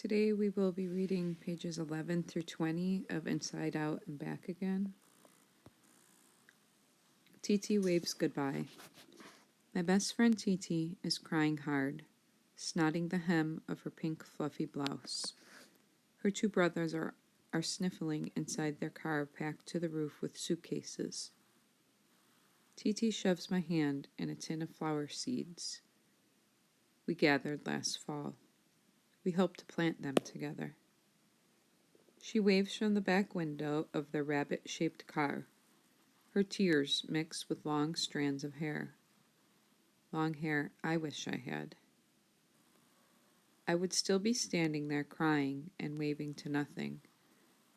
Today we will be reading pages 11 through 20 of Inside Out and Back Again. Titi waves goodbye. My best friend Titi is crying hard, snotting the hem of her pink fluffy blouse. Her two brothers are sniffling inside their car packed to the roof with suitcases. Titi shoves my hand in a tin of flower seeds we gathered last fall. We hope to plant them together. She waves from the back window of their rabbit-shaped car. Her tears mix with long strands of hair. Long hair I wish I had. I would still be standing there crying and waving to nothing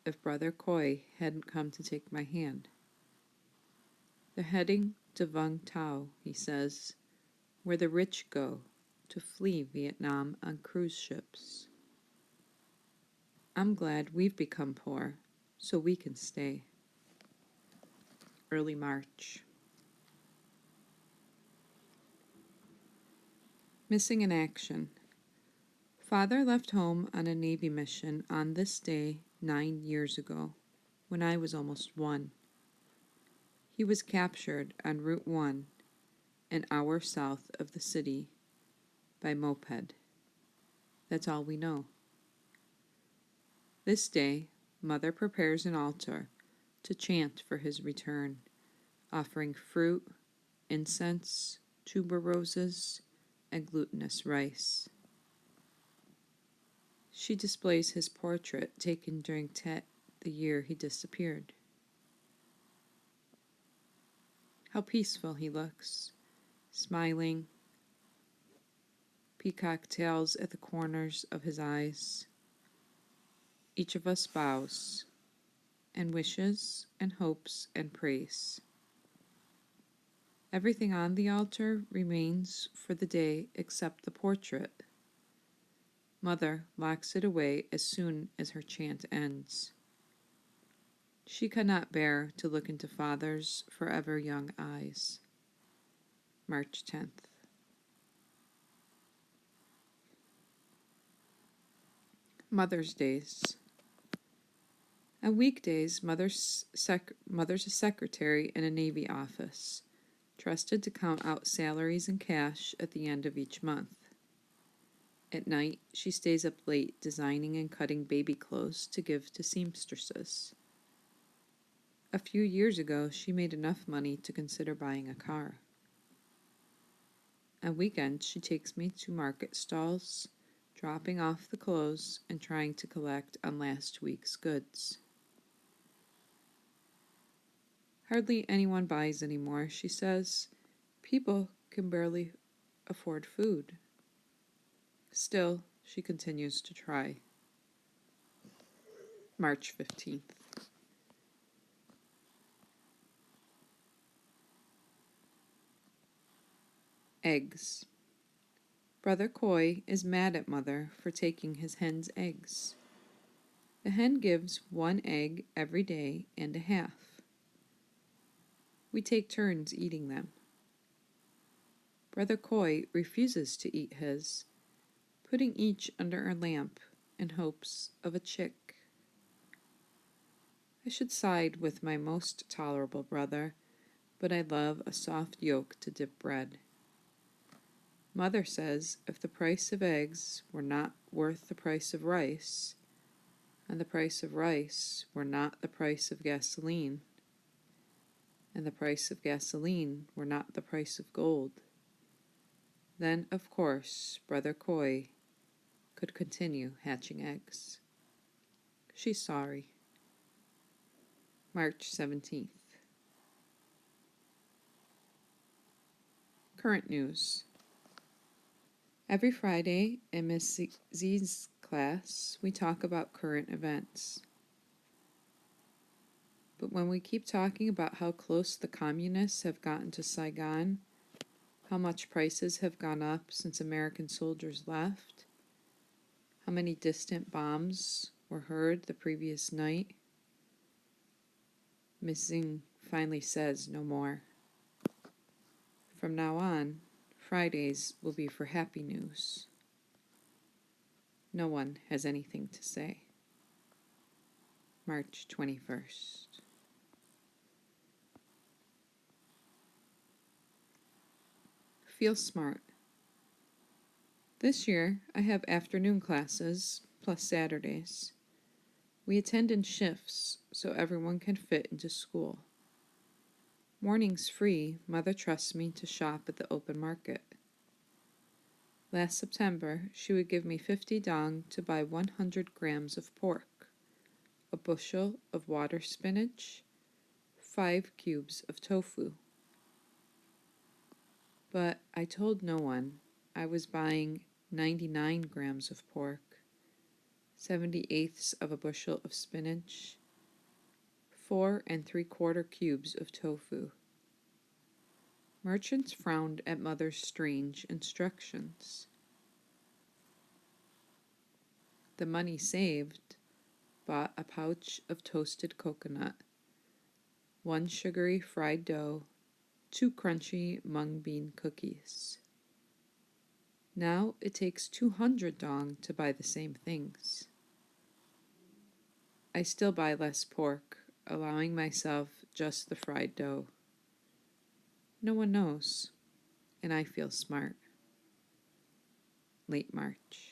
if Brother Khoi hadn't come to take my hand. They're heading to Vung Tau, he says, where the rich go to flee Vietnam on cruise ships. I'm glad we've become poor, so we can stay. Early March. Missing in action. Father left home on a Navy mission on this day 9 years ago, when I was almost 1. He was captured on Route 1, an hour south of the city, by moped. That's all we know. This day, Mother prepares an altar to chant for his return, offering fruit, incense, tuberoses, and glutinous rice. She displays his portrait taken during Tet, the year he disappeared. How peaceful he looks, smiling, peacock tails at the corners of his eyes. Each of us bows, and wishes, and hopes, and prays. Everything on the altar remains for the day except the portrait. Mother locks it away as soon as her chant ends. She cannot bear to look into Father's forever young eyes. March 10th. Mother's Days. On weekdays, Mother's a secretary in a Navy office, trusted to count out salaries and cash at the end of each month. At night, she stays up late designing and cutting baby clothes to give to seamstresses. A few years ago, she made enough money to consider buying a car. On weekends, she takes me to market stalls, dropping off the clothes and trying to collect on last week's goods. Hardly anyone buys anymore, she says. People can barely afford food. Still, she continues to try. March 15th. Eggs. Brother Khoi is mad at Mother for taking his hen's eggs. The hen gives 1 egg every day and a half. We take turns eating them. Brother Khoi refuses to eat his, putting each under a lamp in hopes of a chick. I should side with my most tolerable brother, but I love a soft yolk to dip bread. Mother says if the price of eggs were not worth the price of rice, and the price of rice were not the price of gasoline, and the price of gasoline were not the price of gold, then, of course, Brother Khoi could continue hatching eggs. She's sorry. March 17th. Current news. Every Friday in Miss Z's class, we talk about current events. But when we keep talking about how close the communists have gotten to Saigon, how much prices have gone up since American soldiers left, how many distant bombs were heard the previous night, Miss Zing finally says no more. From now on, Fridays will be for happy news. No one has anything to say. March 21st. Feel smart. This year, I have afternoon classes, plus Saturdays. We attend in shifts, so everyone can fit into school. Mornings free, Mother trusts me to shop at the open market. Last September, she would give me 50 dong to buy 100 grams of pork, a bushel of water spinach, 5 cubes of tofu. But I told no one I was buying 99 grams of pork, 78ths of a bushel of spinach, 4 3/4 cubes of tofu. Merchants frowned at Mother's strange instructions. The money saved bought a pouch of toasted coconut, 1 sugary fried dough, 2 crunchy mung bean cookies. Now it takes 200 dong to buy the same things. I still buy less pork, allowing myself just the fried dough. No one knows, and I feel smart. Late March.